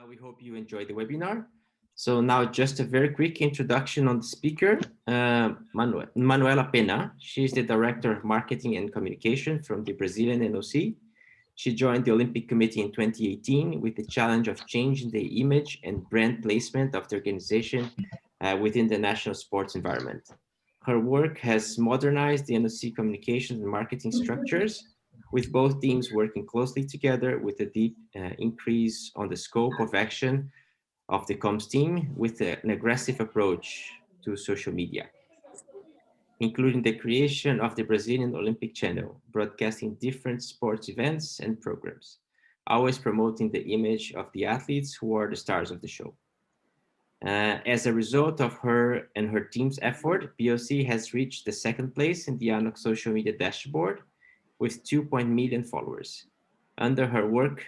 We hope you enjoyed the webinar. So now just a very quick introduction on the speaker, Manuela Pena. She's the Director of Marketing and Communication from the Brazilian NOC. She joined the Olympic Committee in 2018 with the challenge of changing the image and brand placement of the organization within the national sports environment. Her work has modernized the NOC communications and marketing structures, with both teams working closely together with a deep increase on the scope of action of the comms team with an aggressive approach to social media, including the creation of the Brazilian Olympic Channel, broadcasting different sports events and programs, always promoting the image of the athletes who are the stars of the show. As a result of her and her team's effort, BOC has reached the second place in the ANOC social media dashboard with 2 million followers. Under her work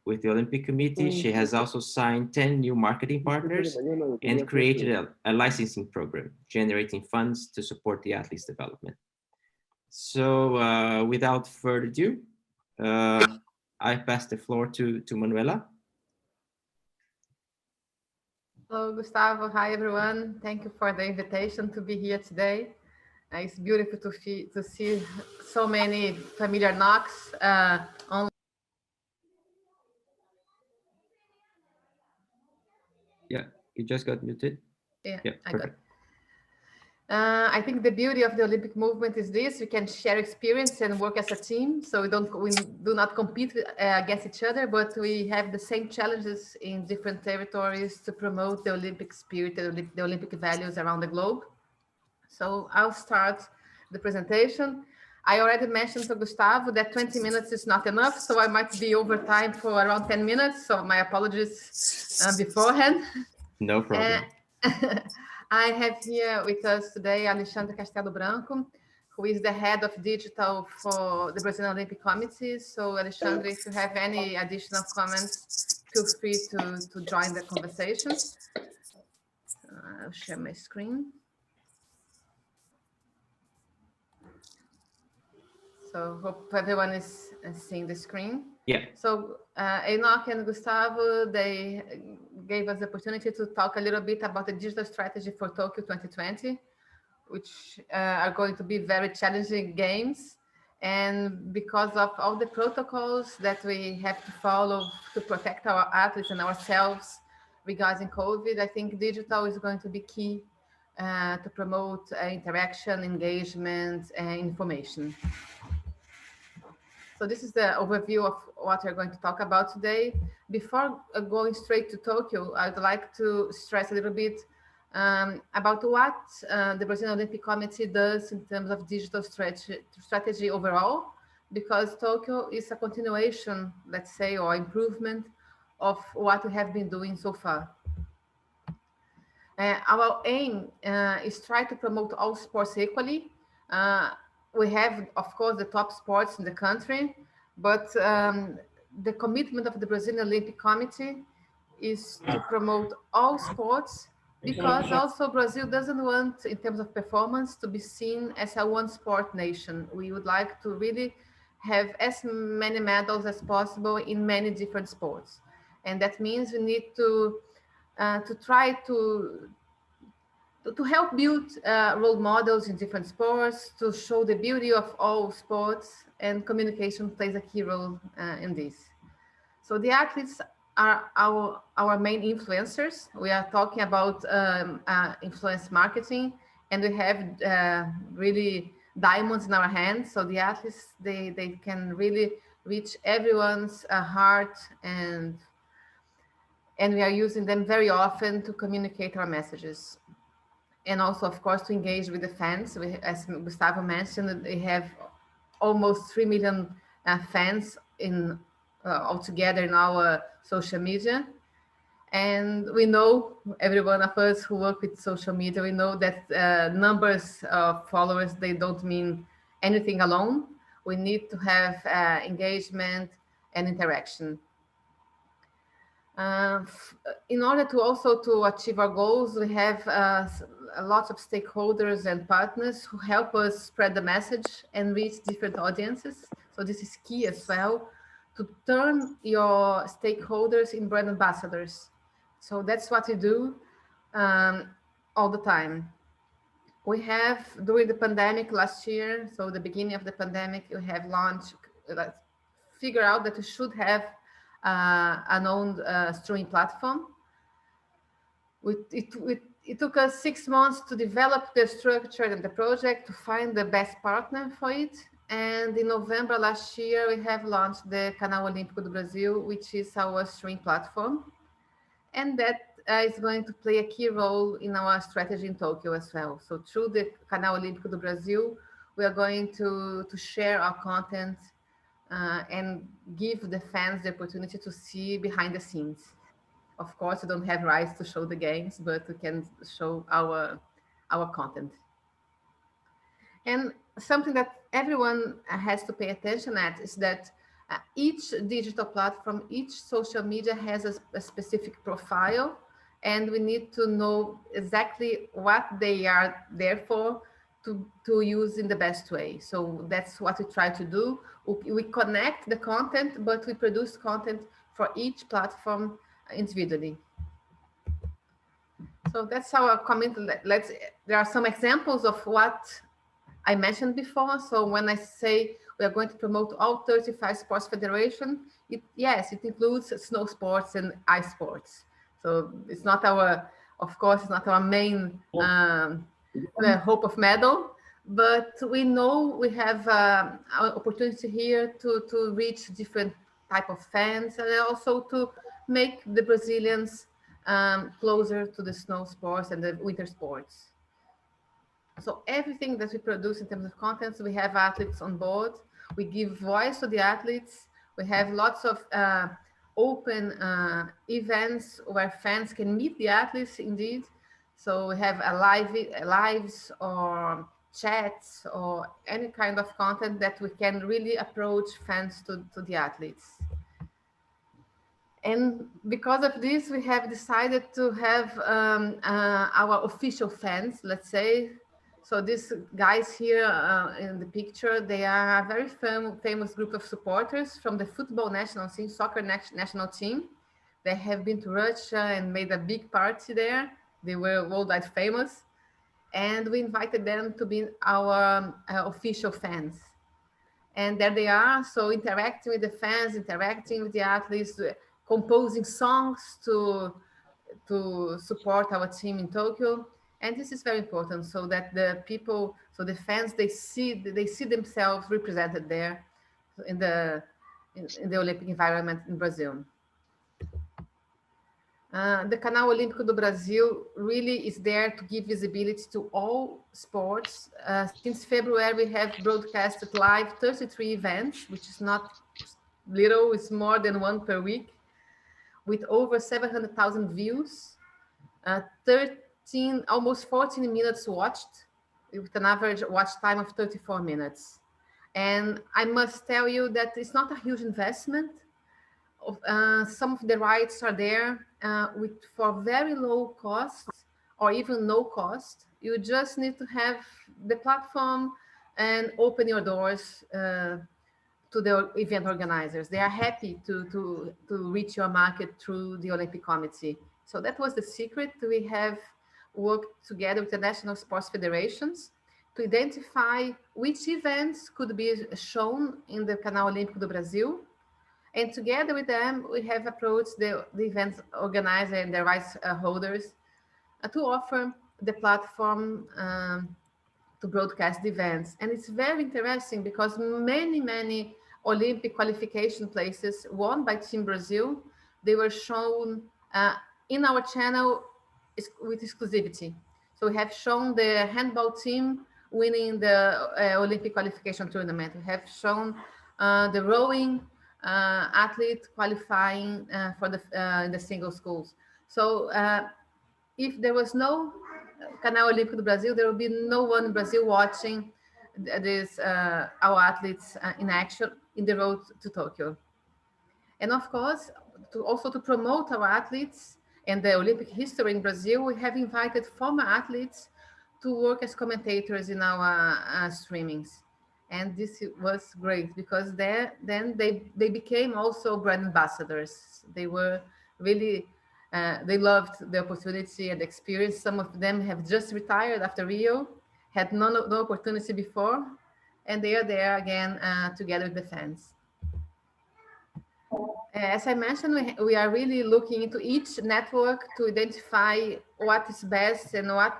with the Olympic Committee, she has also signed 10 new marketing partners and created a licensing program, generating funds to support the athletes' development. So without further ado, I pass the floor to Manuela. Hello, Gustavo. Hi, everyone. Thank you for the invitation to be here today. It's beautiful to see so many familiar NOCs online. Yeah, you just got muted. Yeah, I got it. I think the beauty of the Olympic movement is this: we can share experience and work as a team. So we do not compete against each other, but we have the same challenges in different territories to promote the Olympic spirit and the Olympic values around the globe. So I'll start the presentation. I already mentioned to Gustavo that 20 minutes is not enough, so I might be over time for around 10 minutes. So my apologies beforehand. No problem. I have here with us today Alexandre Castelo Branco, who is the head of digital for the Brazilian Olympic Committee. So Alexandre, if you have any additional comments, feel free to join the conversation. I'll share my screen. So hope everyone is seeing the screen. Yeah. So ANOC and Gustavo, they gave us the opportunity to talk a little bit about the digital strategy for Tokyo 2020, which are going to be very challenging games. And because of all the protocols that we have to follow to protect our athletes and ourselves regarding COVID, I think digital is going to be key to promote interaction, engagement, and information. So this is the overview of what we're going to talk about today. Before going straight to Tokyo, I'd like to stress a little bit about what the Brazilian Olympic Committee does in terms of digital strategy overall, because Tokyo is a continuation, let's say, or improvement of what we have been doing so far. Our aim is try to promote all sports equally. We have, of course, the top sports in the country, but the commitment of the Brazilian Olympic Committee is to promote all sports, because also Brazil doesn't want, in terms of performance, to be seen as a one sport nation. We would like to really have as many medals as possible in many different sports. And that means we need to try to help build role models in different sports, to show the beauty of all sports, and communication plays a key role in this. So the athletes are our main influencers. We are talking about influence marketing, and we have really diamonds in our hands. So the athletes, they can really reach everyone's heart, and we are using them very often to communicate our messages. And also, of course, to engage with the fans. As Gustavo mentioned, we have almost 3 million fans altogether in our social media. And we know, every one of us who work with social media, we know that numbers of followers, they don't mean anything alone. We need to have engagement and interaction. In order to also to achieve our goals, we have lots of stakeholders and partners who help us spread the message and reach different audiences. So this is key as well, to turn your stakeholders in brand ambassadors. So that's what we do all the time. We have, during the pandemic last year, so the beginning of the pandemic, we have launched, figure out that we should have an own streaming platform. It took us 6 months to develop the structure and the project, to find the best partner for it. And in November last year, we have launched the Canal Olímpico do Brasil, which is our streaming platform. And that is going to play a key role in our strategy in Tokyo as well. So through the Canal Olímpico do Brasil, we are going to share our content and give the fans the opportunity to see behind the scenes. Of course, we don't have rights to show the games, but we can show our content. And something that everyone has to pay attention at is that each digital platform, each social media has a specific profile, and we need to know exactly what they are there for to use in the best way. So that's what we try to do. We connect the content, but we produce content for each platform individually. So that's our comment. There are some examples of what I mentioned before. So when I say we are going to promote all 35 sports federations, yes, it includes snow sports and ice sports. So it's not our, of course, it's not our main hope of medal, but we know we have an opportunity here to reach different type of fans, and also to make the Brazilians closer to the snow sports and the winter sports. So everything that we produce in terms of content, we have athletes on board. We give voice to the athletes. We have lots of open events where fans can meet the athletes indeed. So we have lives or chats or any kind of content that we can really approach fans to the athletes. And because of this, we have decided to have our official fans, let's say. So these guys here in the picture, they are a very famous group of supporters from the football national team, soccer national team. They have been to Russia and made a big party there. They were worldwide famous. And we invited them to be our official fans. And there they are, so interacting with the fans, interacting with the athletes, composing songs to support our team in Tokyo. And this is very important, so that the people, so the fans, they see themselves represented there in the Olympic environment in Brazil. The Canal Olímpico do Brasil really is there to give visibility to all sports. Since February, we have broadcasted live 33 events, which is not little, it's more than one per week, with over 700,000 views, almost 14 minutes watched, with an average watch time of 34 minutes. And I must tell you that it's not a huge investment. Some of the rights are there for very low costs or even no cost. You just need to have the platform and open your doors to the event organizers. They are happy to reach your market through the Olympic Committee. So that was the secret. We have worked together with the national sports federations to identify which events could be shown in the Canal Olímpico do Brasil. And together with them, we have approached the event organizer and the rights holders to offer the platform to broadcast the events. And it's very interesting because many Olympic qualification places won by Team Brazil, they were shown in our channel with exclusivity. So we have shown the handball team winning the Olympic qualification tournament. We have shown the rowing athlete qualifying for in the single schools. So if there was no Canal Olímpico do Brasil, there would be no one in Brazil watching our athletes in action in the road to Tokyo. And of course, also to promote our athletes and the Olympic history in Brazil, we have invited former athletes to work as commentators in our streamings. And this was great because then they became also brand ambassadors. They were really, they loved the opportunity and the experience. Some of them have just retired after Rio, had no opportunity before, and they are there again together with the fans. As I mentioned, we are really looking into each network to identify what is best and what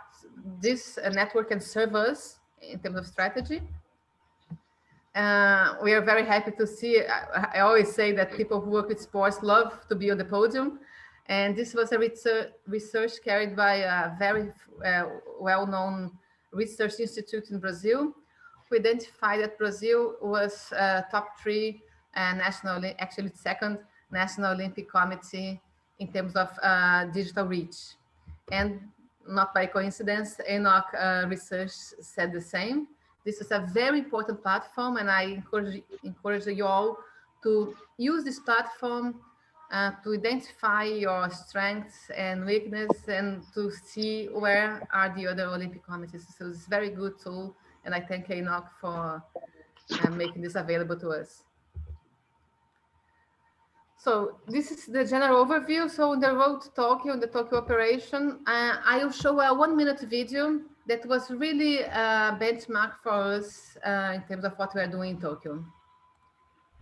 this network can serve us in terms of strategy. We are very happy to see. I always say that people who work with sports love to be on the podium. And this was a research carried by a very well-known research institute in Brazil, who identified that Brazil was top three national, actually second National Olympic Committee in terms of digital reach. And not by coincidence, ANOC research said the same. This is a very important platform, and I encourage you all to use this platform to identify your strengths and weaknesses and to see where are the other Olympic committees. So it's a very good tool, and I thank ANOC for making this available to us. So this is the general overview. So on the road to Tokyo, the Tokyo operation, I will show a 1-minute video that was really a benchmark for us in terms of what we are doing in Tokyo.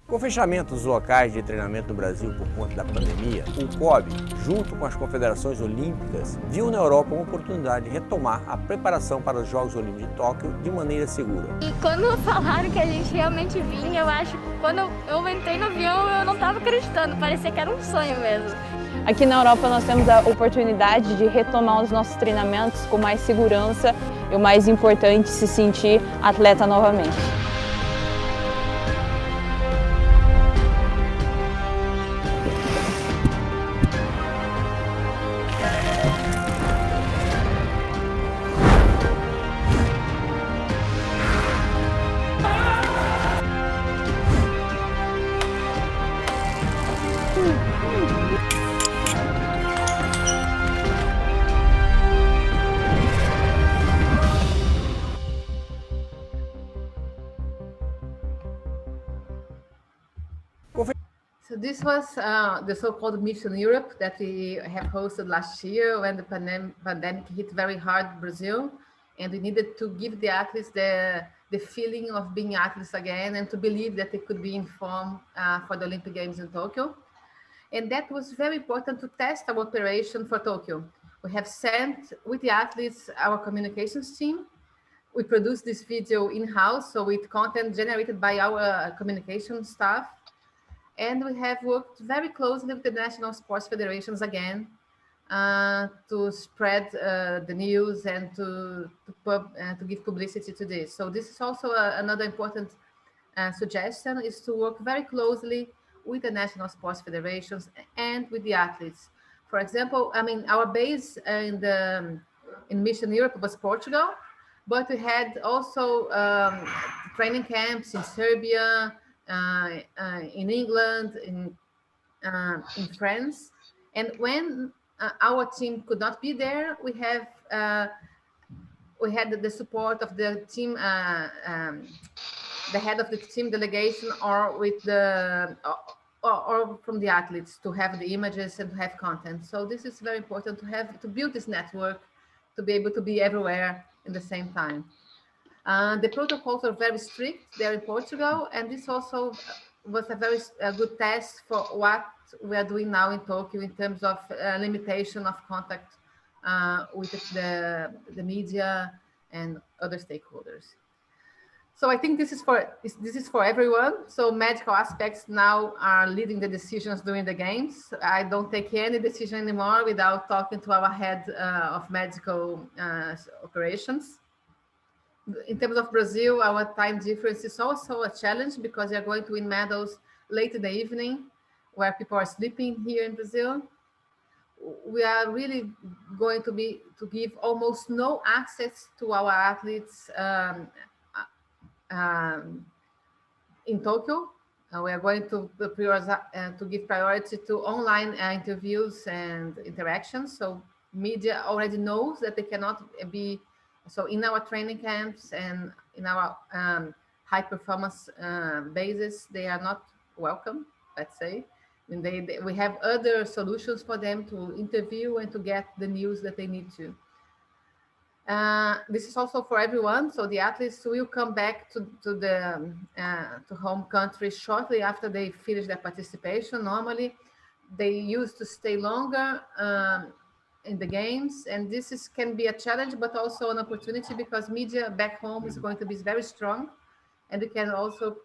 Com o fechamento dos locais de treinamento no Brasil por conta da pandemia, o COB, junto com as confederações olímpicas, viu na Europa uma oportunidade de retomar a preparação para os Jogos Olímpicos de Tóquio de maneira segura. E quando falaram que a gente realmente vinha, eu acho que quando eu entrei no avião, eu não estava acreditando, parecia que era um sonho mesmo. Aqui na Europa nós temos a oportunidade de retomar os nossos treinamentos com mais segurança e o mais importante, se sentir atleta novamente. So this was the so-called Mission Europe that we have hosted last year when the pandemic hit very hard Brazil, and we needed to give the athletes the feeling of being athletes again and to believe that they could be in form for the Olympic Games in Tokyo. And that was very important to test our operation for Tokyo. We have sent with the athletes our communications team. We produced this video in-house, so with content generated by our communication staff. And we have worked very closely with the national sports federations again to spread the news and to give publicity to this. So this is also another important suggestion, is to work very closely with the national sports federations and with the athletes. For example, I mean, our base in Mission Europe was Portugal, but we had also training camps in Serbia, in England, in France. And when our team could not be there, we had the support of the team, the head of the team delegation, or with the or from the athletes to have the images and to have content. So this is very important to build this network, to be able to be everywhere in the same time. The protocols are very strict there in Portugal, and this also was a very good test for what we are doing now in Tokyo in terms of limitation of contact with the media and other stakeholders. So I think this is for everyone. So medical aspects now are leading the decisions during the games. I don't take any decision anymore without talking to our head of medical operations. In terms of Brazil, our time difference is also a challenge because we are going to win medals late in the evening where people are sleeping here in Brazil. We are really going to give almost no access to our athletes in Tokyo. We are going to give priority to online interviews and interactions. So media already knows that they cannot be. So in our training camps and in our high performance bases, they are not welcome, let's say. And we have other solutions for them to interview and to get the news that they need to. This is also for everyone. So the athletes will come back to home country shortly after they finish their participation. Normally, they used to stay longer in the games, and this can be a challenge, but also an opportunity because media back home is going to be very strong, and we can also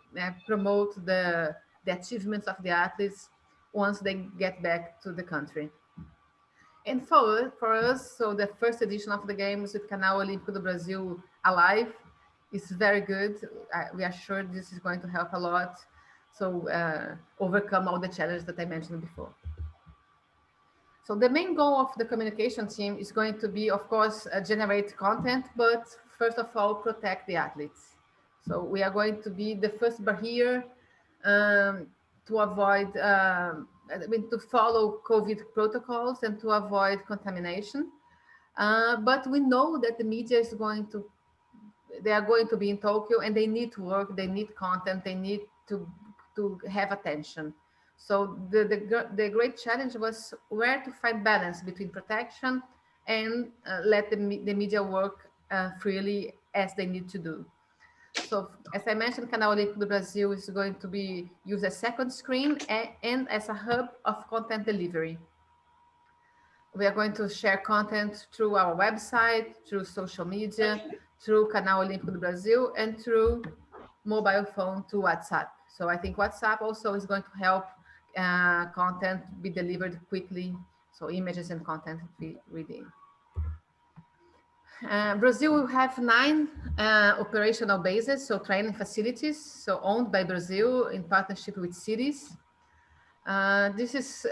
promote the achievements of the athletes once they get back to the country. And for us, so the first edition of the games with Canal Olímpico do Brasil alive is very good. We are sure this is going to help a lot. So overcome all the challenges that I mentioned before. So the main goal of the communication team is going to be, of course, generate content, but first of all, protect the athletes. So we are going to be the first barrier to avoid, to follow COVID protocols and to avoid contamination. But we know that the media is they are going to be in Tokyo and they need to work, they need content, they need to have attention. So the great challenge was where to find balance between protection and let the media work freely as they need to do. So as I mentioned, Canal Olímpico do Brasil is going to be used as second screen and as a hub of content delivery. We are going to share content through our website, through social media, through Canal Olímpico do Brasil, and through mobile phone to WhatsApp. So I think WhatsApp also is going to help content be delivered quickly, so images and content be reading. Brazil will have 9 operational bases, so training facilities, so owned by Brazil in partnership with cities. This is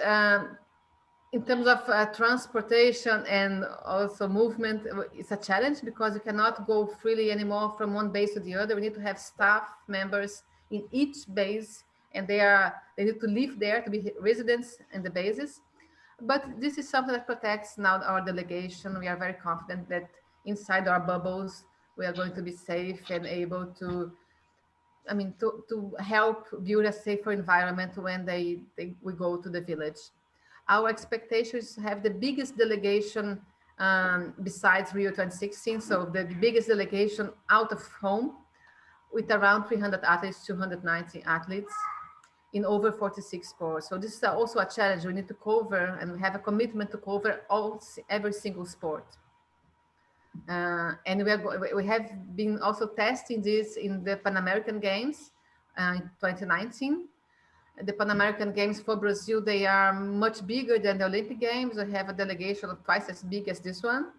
in terms of transportation and also movement, it's a challenge because you cannot go freely anymore from one base to the other. We need to have staff members in each base, and they need to live there to be residents in the bases. But this is something that protects now our delegation. We are very confident that inside our bubbles, we are going to be safe and able to, to help build a safer environment when we go to the village. Our expectation is to have the biggest delegation besides Rio 2016, so the biggest delegation out of home with around 300 athletes, 290 athletes in over 46 sports. So this is also a challenge. We need to cover, and we have a commitment to cover every single sport. And we have been also testing this in the Pan American Games in 2019. The Pan American Games for Brazil, they are much bigger than the Olympic Games. We have a delegation of twice as big as this one.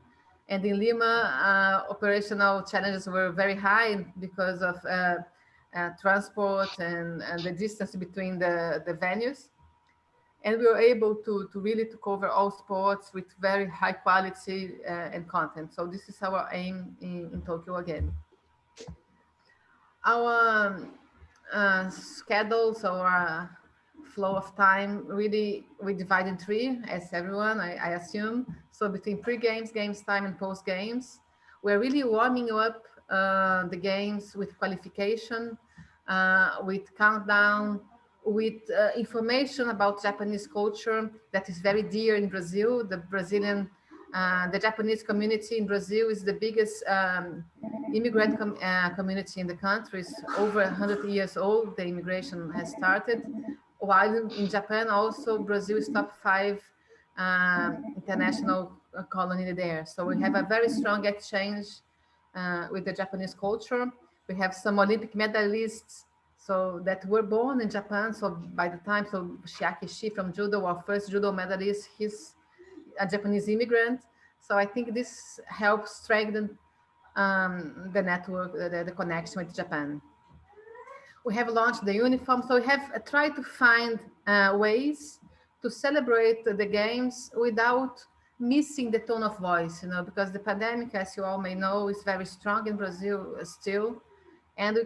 And in Lima, operational challenges were very high because of transport and the distance between the venues. And we were able to really cover all sports with very high quality and content. So this is our aim in Tokyo again. Our schedules, our flow of time, really we divide in 3, as everyone, I assume. So between pre-games, games time, and post-games, we're really warming up the games with qualification, with countdown, with information about Japanese culture that is very dear in Brazil. The Japanese community in Brazil is the biggest immigrant community in the country. It's over 100 years old. The immigration has started. While in Japan also, Brazil is top 5 international colony there. So we have a very strong exchange with the Japanese culture. We have some Olympic medalists that were born in Japan. So by the time, Shiaki Shi from judo, our first judo medalist, he's a Japanese immigrant. So I think this helps strengthen the network, the connection with Japan. We have launched the uniform. So we have tried to find ways to celebrate the games without missing the tone of voice, because the pandemic, as you all may know, is very strong in Brazil still. And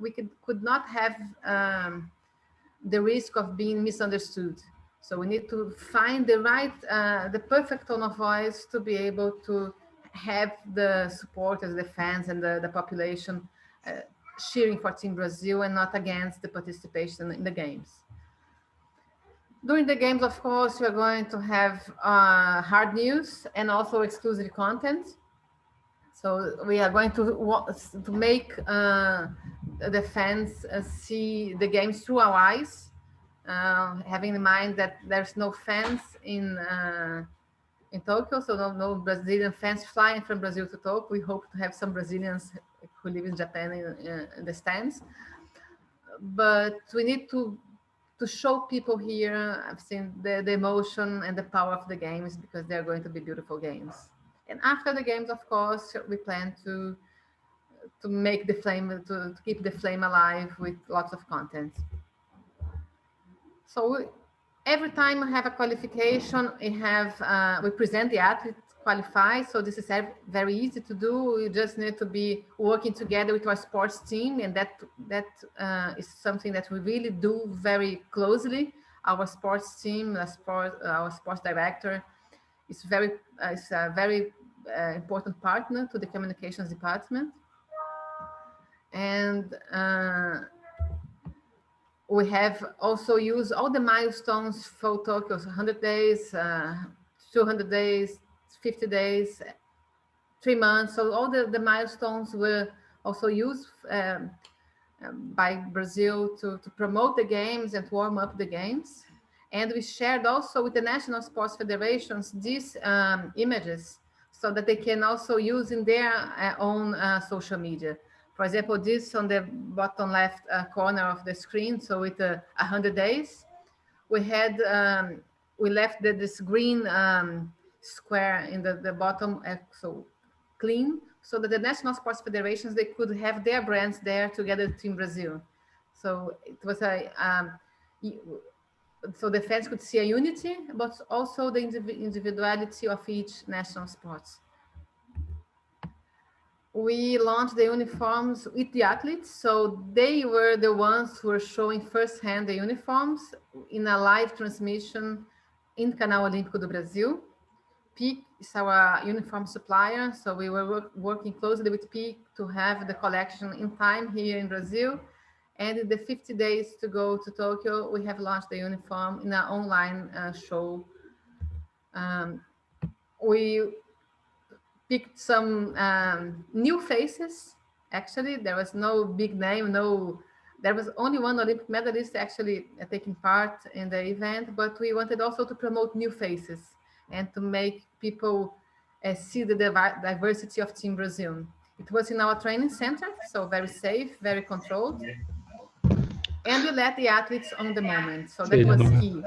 we could not have the risk of being misunderstood. So we need to find the perfect tone of voice to be able to have the supporters, the fans, and the population cheering for Team Brazil and not against the participation in the games. During the games, of course, we're going to have hard news and also exclusive content. So we are going to make the fans see the games through our eyes, having in mind that there's no fans in Tokyo, so no Brazilian fans flying from Brazil to Tokyo. We hope to have some Brazilians who live in Japan in the stands. But we need to show people here, I've seen the emotion and the power of the games, because they're going to be beautiful games. And after the games, of course, we plan to make the flame, to keep the flame alive with lots of content. So every time we have a qualification, we present the athlete qualified. So this is very easy to do. We just need to be working together with our sports team, and that is something that we really do very closely. Our sports team, our sports director, is a very important partner to the communications department. And we have also used all the milestones for Tokyo, 100 days, 200 days, 50 days, 3 months. So all the milestones were also used by Brazil to promote the games and to warm up the games. And we shared also with the national sports federations these images so that they can also use in their own social media. For example, this on the bottom left corner of the screen. So with 100 days, we left this green square in the bottom, so clean, so that the national sports federations, they could have their brands there together with Team Brazil. So it was so the fans could see a unity, but also the individuality of each national sports. We launched the uniforms with the athletes, so they were the ones who were showing firsthand the uniforms in a live transmission in Canal Olímpico do Brasil. PEAK is our uniform supplier, so we were working closely with PEAK to have the collection in time here in Brazil. And in the 50 days to go to Tokyo, we have launched the uniform in an online show. We picked some new faces. Actually, there was no big name, there was only one Olympic medalist actually taking part in the event, but we wanted also to promote new faces and to make people see the diversity of Team Brazil. It was in our training center, so very safe, very controlled. And we let the athletes on the moment, so that was key.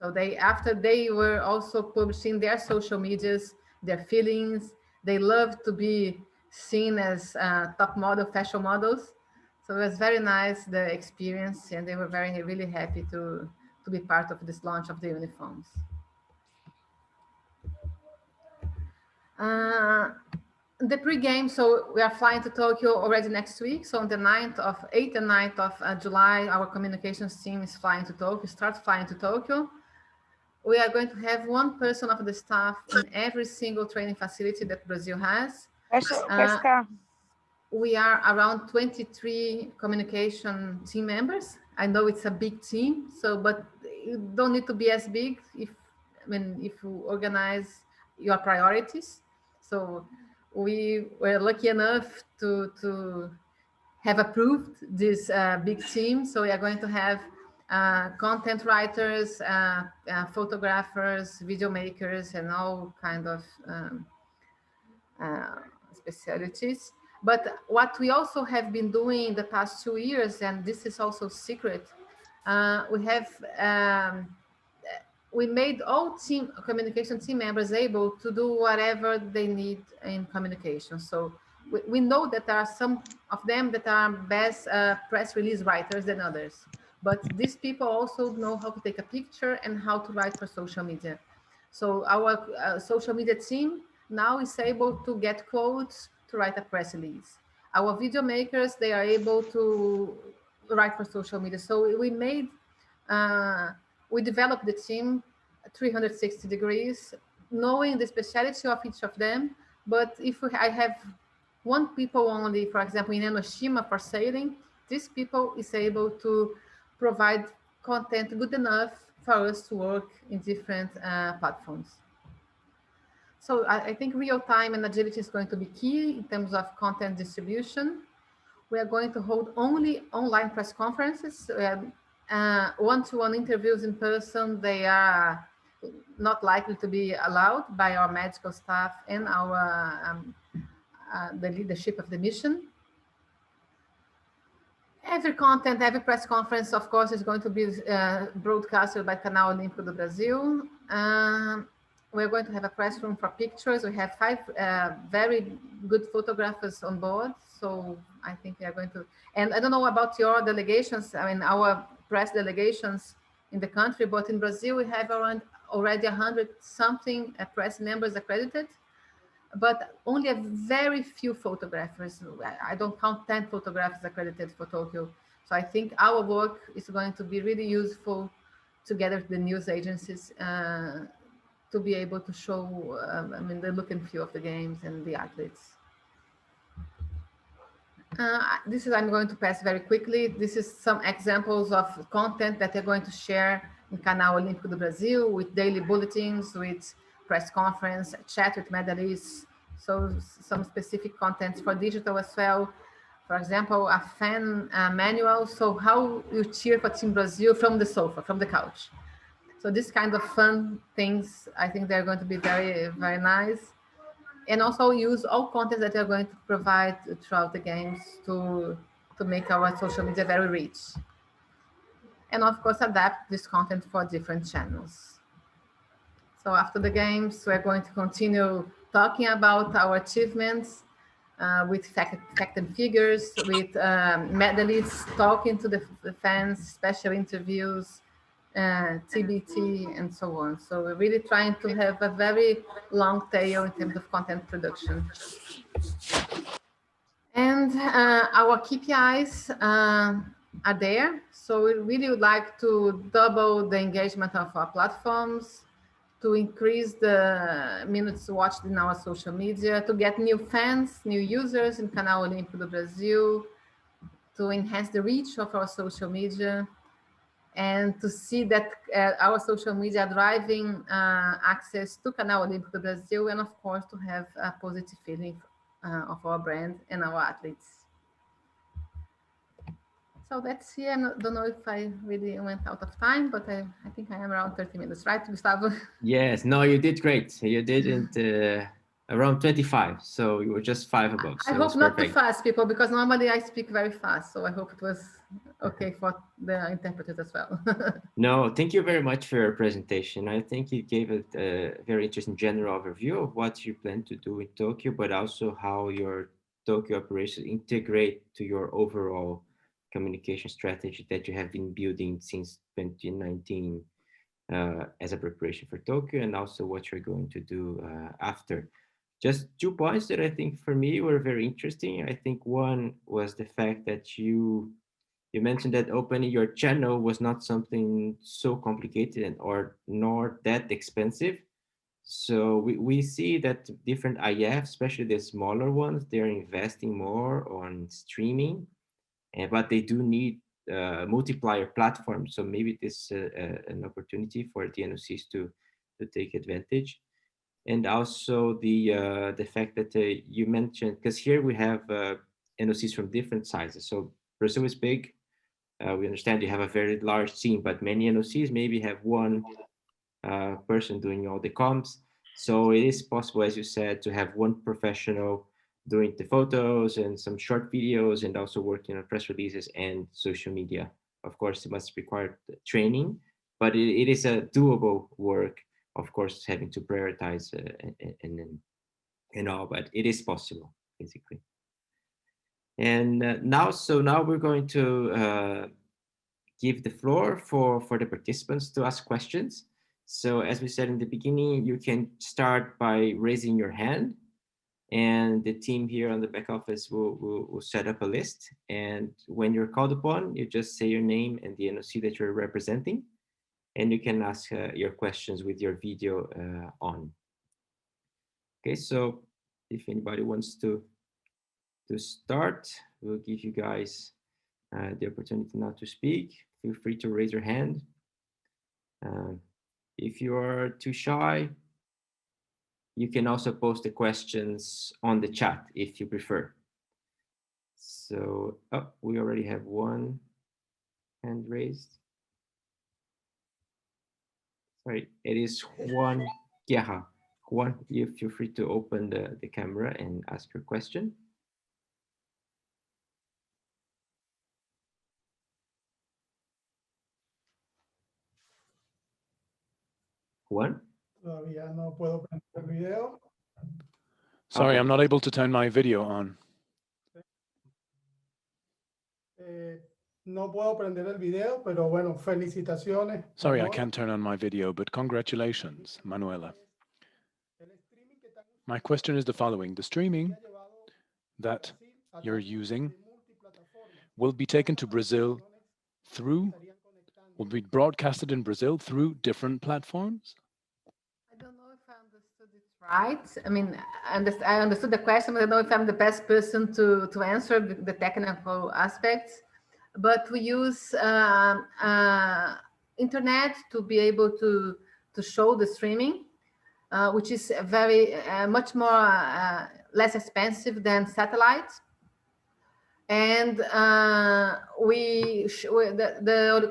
So after they were also publishing their social medias, their feelings, they loved to be seen as top model, fashion models. So it was very nice, the experience, and they were really happy to be part of this launch of the uniforms. The pre-game, so we are flying to Tokyo already next week. So on the 8th and 9th of July, our communications team is flying to Tokyo, starts flying to Tokyo. We are going to have one person of the staff in every single training facility that Brazil has. We are around 23 communication team members. I know it's a big team, but you don't need to be as big if you organize your priorities. So we were lucky enough to have approved this big team. So we are going to have content writers, photographers, video makers, and all kind of specialties. But what we also have been doing the past 2 years, and this is also secret, we made all communication team members able to do whatever they need in communication. So we know that there are some of them that are best press release writers than others. But these people also know how to take a picture and how to write for social media. So our social media team now is able to get quotes to write a press release. Our video makers, they are able to write for social media. So we developed the team 360 degrees, knowing the specialty of each of them. But if I have one people only, for example, in Enoshima for sailing, this people is able to provide content good enough for us to work in different platforms. So I think real time and agility is going to be key in terms of content distribution. We are going to hold only online press conferences. One-to-one interviews in person, they are not likely to be allowed by our medical staff and our the leadership of the mission. Every content, every press conference, of course, is going to be broadcasted by Canal Olímpico do Brasil. We're going to have a press room for pictures. We have 5 very good photographers on board. So I think we are going to, and I don't know about your delegations, I mean, our press delegations in the country, but in Brazil, we have around already 100-something press members accredited, but only a very few photographers. I don't count 10 photographers accredited for Tokyo. So I think our work is going to be really useful together with the news agencies to be able to show, I mean, the look and feel of the games and the athletes. This is, I'm going to pass very quickly. This is some examples of content that they're going to share in Canal Olímpico do Brasil, with daily bulletins, with press conference, chat with medalists. So some specific content for digital as well. For example, a fan manual. So how you cheer for Team Brazil from the sofa, from the couch. So this kind of fun things, I think they're going to be very, very nice. And also use all content that they're going to provide throughout the games to make our social media very rich. And of course, adapt this content for different channels. So after the games, we're going to continue talking about our achievements with fact and figures, with medalists talking to the fans, special interviews, TBT, and so on. So we're really trying to have a very long tail in terms of content production. And our KPIs are there. So we really would like to double the engagement of our platforms, to increase the minutes watched in our social media, to get new fans, new users in Canal Olímpico do Brasil, to enhance the reach of our social media, and to see that our social media are driving access to Canal Olímpico do Brasil, and of course to have a positive feeling of our brand and our athletes. So that's it. I don't know if I really went out of time, but I think I am around 30 minutes, right, Gustavo? Yes, no, you did great. You didn't around 25, so you were just 5 above. So I hope not too fast, people, because normally I speak very fast. So I hope it was okay for the interpreters as well. No, thank you very much for your presentation. I think you gave a very interesting general overview of what you plan to do in Tokyo, but also how your Tokyo operations integrate to your overall communication strategy that you have been building since 2019 as a preparation for Tokyo, and also what you're going to do after. Just 2 points that I think for me were very interesting. I think one was the fact that you mentioned that opening your channel was not something so complicated or nor that expensive. So we see that different IFs, especially the smaller ones, they're investing more on streaming, but they do need multiplier platforms. So maybe this is an opportunity for the NOCs to take advantage. And also the fact that you mentioned, because here we have NOCs from different sizes. So Brazil is big. We understand you have a very large team, but many NOCs maybe have one person doing all the comms. So it is possible, as you said, to have one professional doing the photos and some short videos, and also working on press releases and social media. Of course, it must require training, but it is a doable work. Of course, having to prioritize and all, but it is possible, basically. And now we're going to give the floor for the participants to ask questions. So as we said in the beginning, you can start by raising your hand, and the team here on the back office will set up a list. And when you're called upon, you just say your name and the NOC that you're representing, and you can ask your questions with your video on. Okay, so if anybody wants to to start. We'll give you guys the opportunity now to speak. Feel free to raise your hand. If you are too shy, you can also post the questions on the chat if you prefer. So, oh, we already have one hand raised. Sorry, it is Juan Guerra. Juan, you feel free to open the camera and ask your question. Juan? Todavía no puedo prender el video. Sorry, Okay. I'm not able to turn my video on. No puedo prender el video, pero bueno, felicitaciones. Sorry, I Manuel. can't turn on my video, but congratulations, Manuela. My question is the following. The streaming that you're using will be taken to Brazil through, will be broadcasted in Brazil through different platforms? I don't know if I understood it right. I mean, I understood the question, but I don't know if I'm the best person to answer the technical aspects. But we use internet to be able to show the streaming, which is very much more less expensive than satellite. And the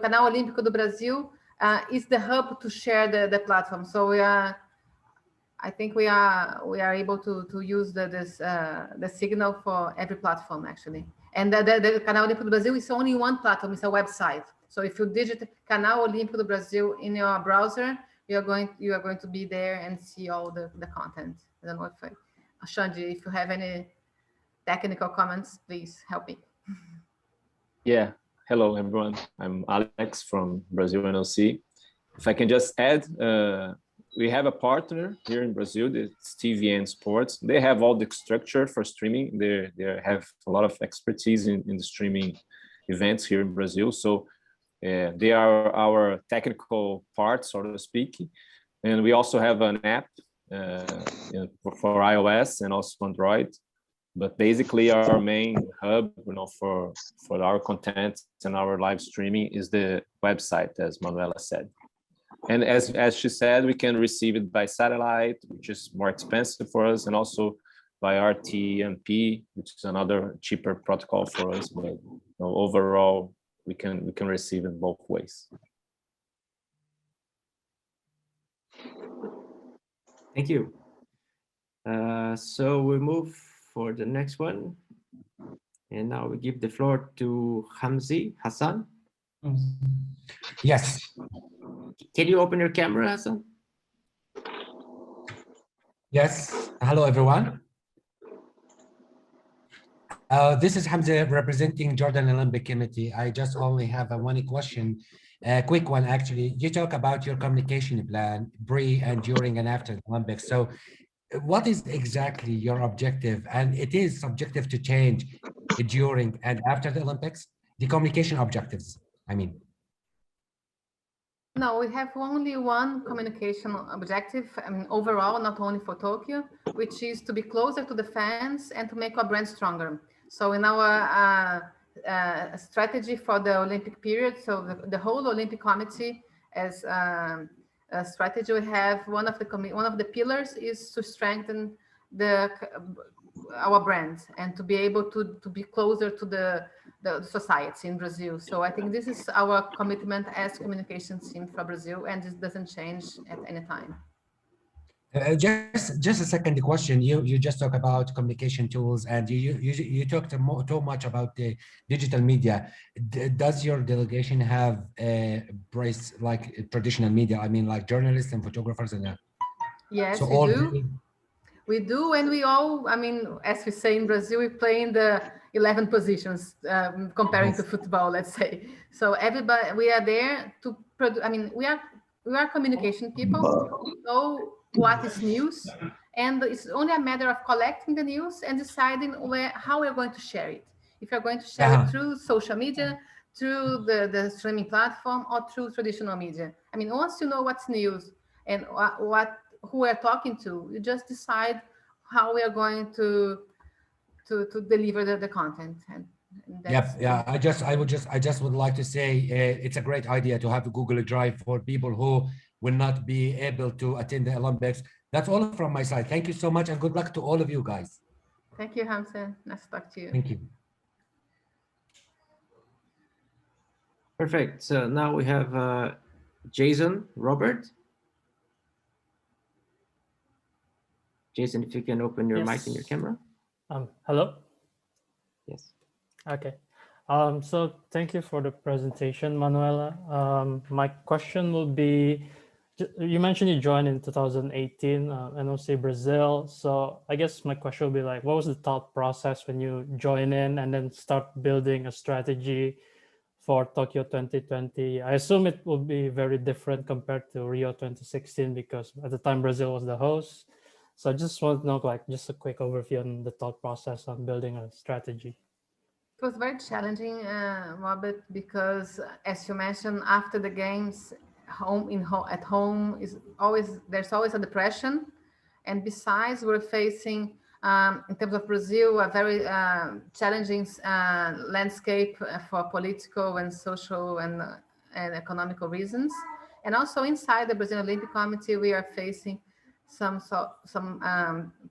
Canal Olímpico do Brasil is the hub to share the platform. So I think we are able to use the signal for every platform actually. And the Canal Olímpico do Brasil is only one platform, it's a website. So if you digit Canal Olímpico do Brasil in your browser, you are going to be there and see all the content. I don't know if Xande, if you have any technical comments, please help me. Yeah, hello everyone. I'm Alex from Brazil NOC. If I can just add, we have a partner here in Brazil, it's TVN Sports. They have all the structure for streaming. They have a lot of expertise in the streaming events here in Brazil. So they are our technical part, so to speak. And we also have an app for iOS and also Android. But basically our main hub, for our content and our live streaming is the website, as Manuela said. And as she said, we can receive it by satellite, which is more expensive for us, and also by RTMP, which is another cheaper protocol for us. But overall, we can receive it both ways. Thank you. So we move for the next one. And now we give the floor to Hamzi Hassan. Yes. Can you open your camera, Hassan? Yes. Hello, everyone. This is Hamza representing Jordan Olympic Committee. I just only have one question, a quick one actually. You talk about your communication plan pre and during and after the Olympics. So what is exactly your objective? And it is subjective to change during and after the Olympics, the communication objectives, I mean. No, we have only one communication objective, overall, not only for Tokyo, which is to be closer to the fans and to make our brand stronger. So in our strategy for the Olympic period, so the whole Olympic Committee as a strategy, we have one of the pillars is to strengthen our brand and to be able to be closer to the society in Brazil. So I think this is our commitment as communication team for Brazil, and this doesn't change at any time. Just a second question. You just talk about communication tools, and you talked too much about the digital media. Does your delegation have a brace like traditional media? I mean, like journalists and photographers and that? Yes, so we do. We do, and we all, as we say in Brazil, we play in the 11 positions, comparing to football, let's say. So everybody, we are there to produce. We are communication people. We know what is news, and it's only a matter of collecting the news and deciding how we're going to share it. If you're going to share it through social media, through the streaming platform, or through traditional media. Once you know what's news and who we're talking to, you just decide how we are going to to deliver the content. And Yep, yeah. I just would like to say it's a great idea to have a Google Drive for people who will not be able to attend the Olympics. That's all from my side. Thank you so much, and good luck to all of you guys. Thank you, Hamza. Nice to talk to you. Thank you. Perfect. So now we have Jason Robert. Jason, if you can open your mic and your camera. Hello? Yes. Okay. So thank you for the presentation, Manuela. My question will be, you mentioned you joined in 2018, NOC Brazil. So I guess my question will be like, what was the thought process when you join in and then start building a strategy for Tokyo 2020? I assume it will be very different compared to Rio 2016 because at the time Brazil was the host. So I just want to know, like, just a quick overview on the thought process on building a strategy. It was very challenging, Robert, because as you mentioned, after the games, at home there's always a depression, and besides, we're facing in terms of Brazil a very challenging landscape for political and social and economical reasons, and also inside the Brazilian Olympic Committee, we are facing some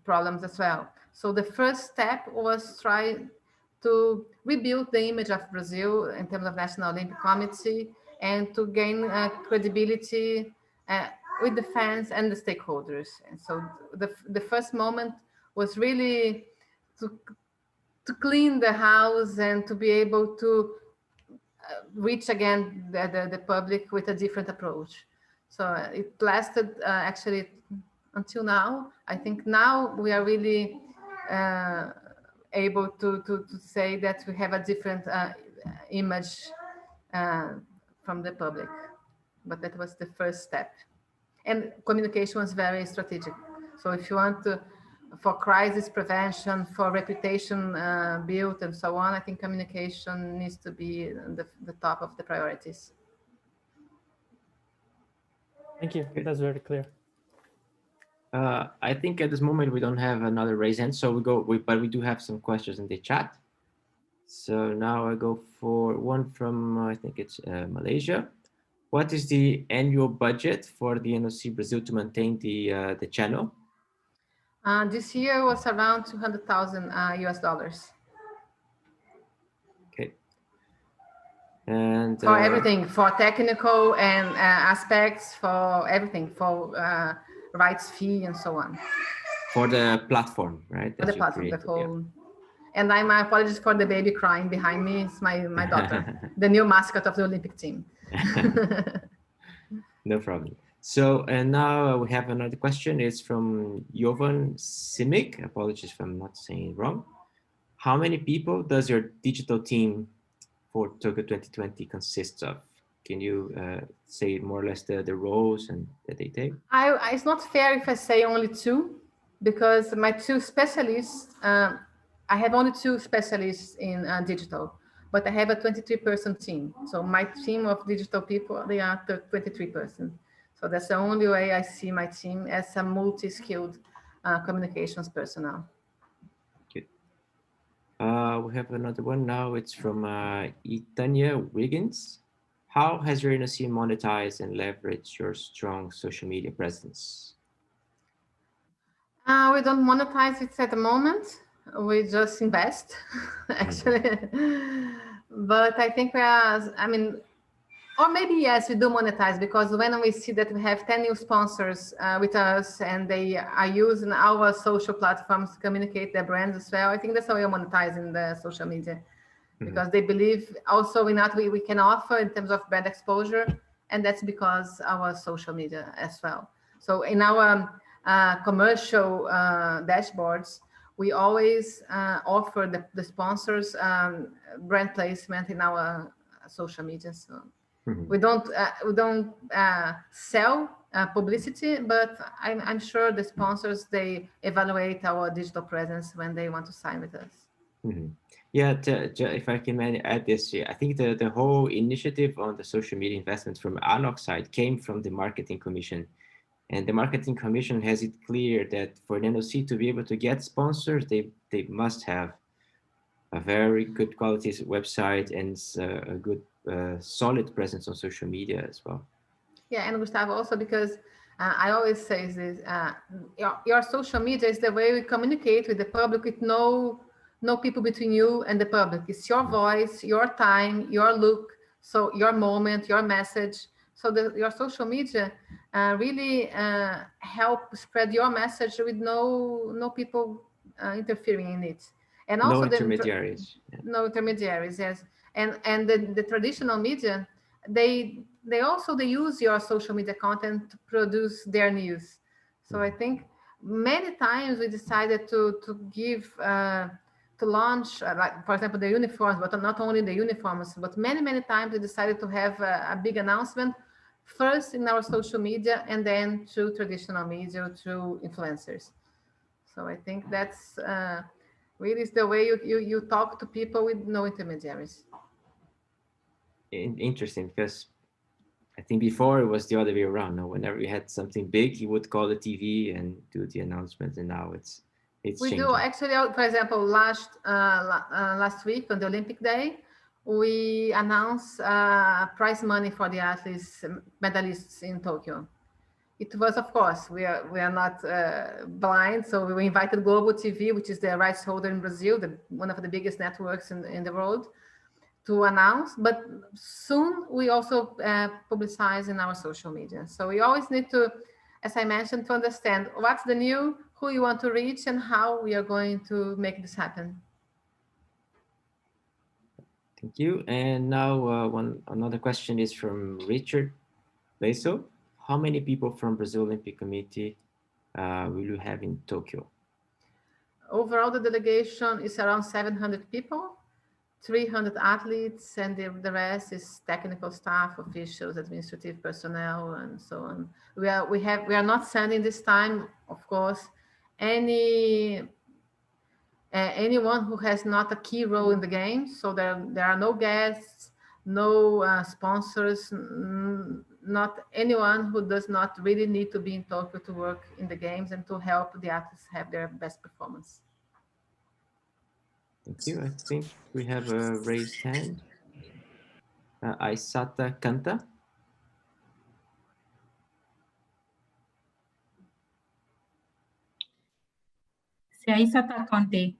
problems as well. So the first step was try to rebuild the image of Brazil in terms of National Olympic Committee and to gain credibility with the fans and the stakeholders. And so the first moment was really to clean the house and to be able to reach again the public with a different approach. So it lasted actually until now. I think now we are really able to say that we have a different image from the public, but that was the first step. And communication was very strategic. So if you want to, for crisis prevention, for reputation build and so on, I think communication needs to be the top of the priorities. Thank you, that's very clear. I think at this moment we don't have another raise hand, so but we do have some questions in the chat. So now I go for one from, I think it's Malaysia. What is the annual budget for the NOC Brazil to maintain the channel? This year was around 200,000 US dollars. Okay. And for everything, for technical and aspects, for everything, for rights fee and so on. For the platform, right? For the platform, the whole. Yeah. And my apologies for the baby crying behind me. It's my daughter, the new mascot of the Olympic team. No problem. So, and now we have another question. It's from Jovan Simic. Apologies if I'm not saying it wrong. How many people does your digital team for Tokyo 2020 consist of? Can you say more or less the roles and that they take? It's not fair if I say only two, because my two specialists, I have only two specialists in digital, but I have a 23-person team. So my team of digital people, they are 23-person. So that's the only way I see my team, as a multi-skilled communications personnel. Good. We have another one now. It's from Itanya Wiggins. How has your NOC monetized and leveraged your strong social media presence? We don't monetize it at the moment. We just invest, actually. But I think we are, I mean, or maybe yes, we do monetize, because when we see that we have 10 new sponsors with us and they are using our social platforms to communicate their brands as well, I think that's how we are monetizing the social media. Because they believe also in what we can offer in terms of brand exposure, and that's because our social media as well. So in our commercial dashboards, we always offer the sponsors brand placement in our social media. So we don't sell publicity, but I'm sure the sponsors, they evaluate our digital presence when they want to sign with us. Yeah, if I can add this, I think the whole initiative on the social media investments from ANOC side came from the Marketing Commission. And the Marketing Commission has it clear that for an NOC to be able to get sponsors, they must have a very good quality website and a good, solid presence on social media as well. Yeah, and Gustavo, also because I always say this, your social media is the way we communicate with the public with no people between you and the public. It's your voice, your time, your look, so your moment, your message. So your social media really help spread your message with no people interfering in it. And also no intermediaries. No intermediaries, yes. And the traditional media, they also use your social media content to produce their news. So I think many times we decided to give to launch, like for example, the uniforms, but not only the uniforms, but many times we decided to have a big announcement first in our social media and then through traditional media, through influencers. So I think that's really is the way you talk to people with no intermediaries. Interesting, because I think before it was the other way around. No, whenever we had something big, you would call the TV and do the announcement, and now it's we changing. do actually. For example, last week on the Olympic Day, we announced prize money for the athletes, medalists in Tokyo. It was, of course, we are not blind, so we invited Global TV, which is the rights holder in Brazil, one of the biggest networks in the world, to announce. But soon we also publicize in our social media. So we always need to, as I mentioned, to understand what's the new, who you want to reach, and how we are going to make this happen. Thank you. And now another question is from Richard Beso. How many people from Brazil Olympic Committee will you have in Tokyo? Overall, the delegation is around 700 people, 300 athletes, and the rest is technical staff, officials, administrative personnel, and so on. We are not sending this time, of course, anyone who has not a key role in the game. So there are no guests, no sponsors, not anyone who does not really need to be in Tokyo to work in the games and to help the athletes have their best performance. Thank you. I think we have a raised hand. Aisata Kanta. C'est Aisata Kante.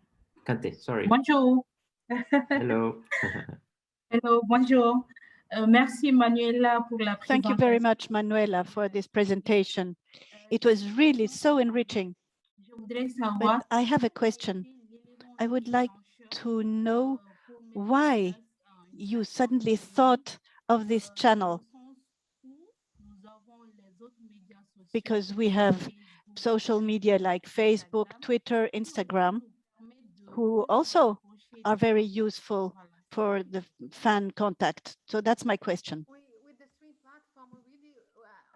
Kante, sorry. Bonjour. Hello. Hello, bonjour. Merci, Manuela, pour la Thank you very much, Manuela, for this presentation. It was really so enriching. But I have a question. I would like to know why you suddenly thought of this channel, because we have social media like Facebook, Twitter, Instagram, who also are very useful for the fan contact. So that's my question. With the stream platform, we really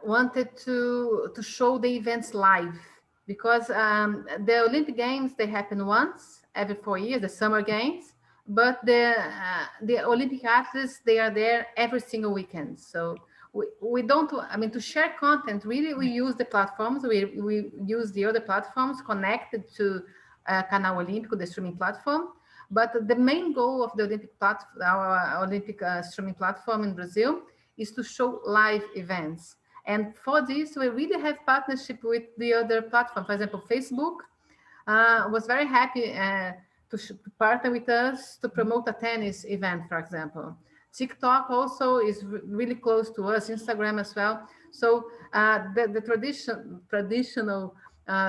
wanted to show the events live, because the Olympic Games, they happen once every 4 years, the Summer Games, but the Olympic athletes, they are there every single weekend. So we don't, I mean, to share content, really, we use the platforms, we use the other platforms connected to Canal Olímpico, the streaming platform. But the main goal of the Olympic platform, our Olympic streaming platform in Brazil, is to show live events. And for this, we really have partnership with the other platforms. For example, Facebook was very happy to partner with us to promote a tennis event, for example. TikTok also is really close to us, Instagram as well. So the traditional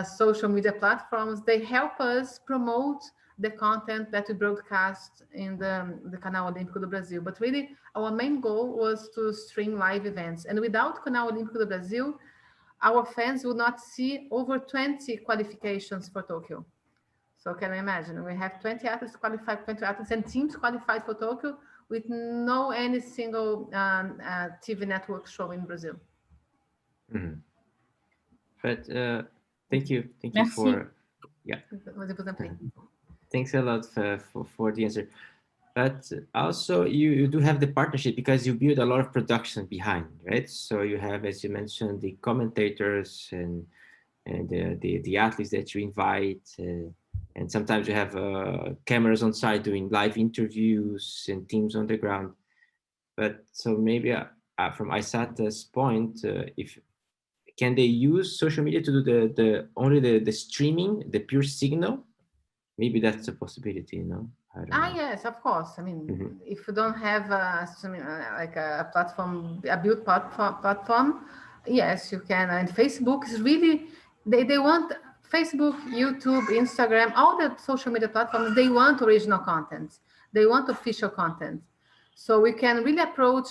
social media platforms, they help us promote the content that we broadcast in the Canal Olímpico do Brasil. But really, our main goal was to stream live events. And without Canal Olímpico do Brasil, our fans would not see over 20 qualifications for Tokyo. So can you imagine? We have 20 athletes qualified, 20 athletes and teams qualified for Tokyo with any single TV network show in Brazil. Mm-hmm. But thank you Merci. for, yeah. Thanks a lot for the answer. But also you do have the partnership because you build a lot of production behind, right? So you have, as you mentioned, the commentators and the athletes that you invite, And sometimes you have cameras on site doing live interviews and teams on the ground. But so maybe from ISATA's point, if can they use social media to do only the streaming, the pure signal? Maybe that's a possibility, you know? I don't know. Yes, of course. I mean, if you don't have like a platform, a built platform, yes, you can. And Facebook is really, they want Facebook, YouTube, Instagram, all the social media platforms, they want original content. They want official content. So we can really approach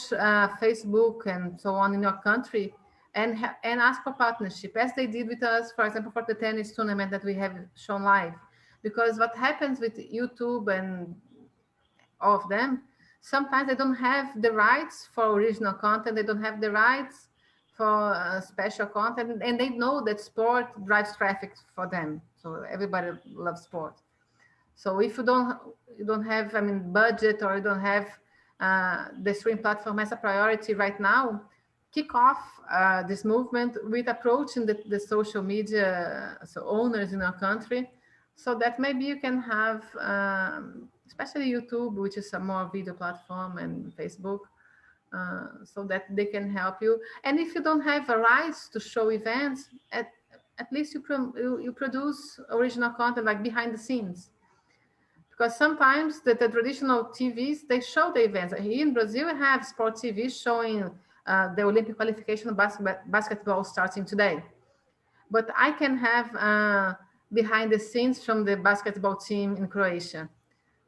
Facebook and so on in your country and ask for partnership, as they did with us, for example, for the tennis tournament that we have shown live. Because what happens with YouTube and all of them, sometimes they don't have the rights for original content. They don't have the rights for special content, and they know that sport drives traffic for them. So everybody loves sport. So if you don't have, I mean, budget, or you don't have the stream platform as a priority right now, kick off this movement with approaching the social media owners in our country, so that maybe you can have, especially YouTube, which is a more video platform, and Facebook, so that they can help you. And if you don't have a rights to show events, at least you produce original content, like behind the scenes. Because sometimes the traditional TVs, they show the events. Here in Brazil, we have sport TV showing the Olympic qualification basketball starting today. But I can have behind the scenes from the basketball team in Croatia.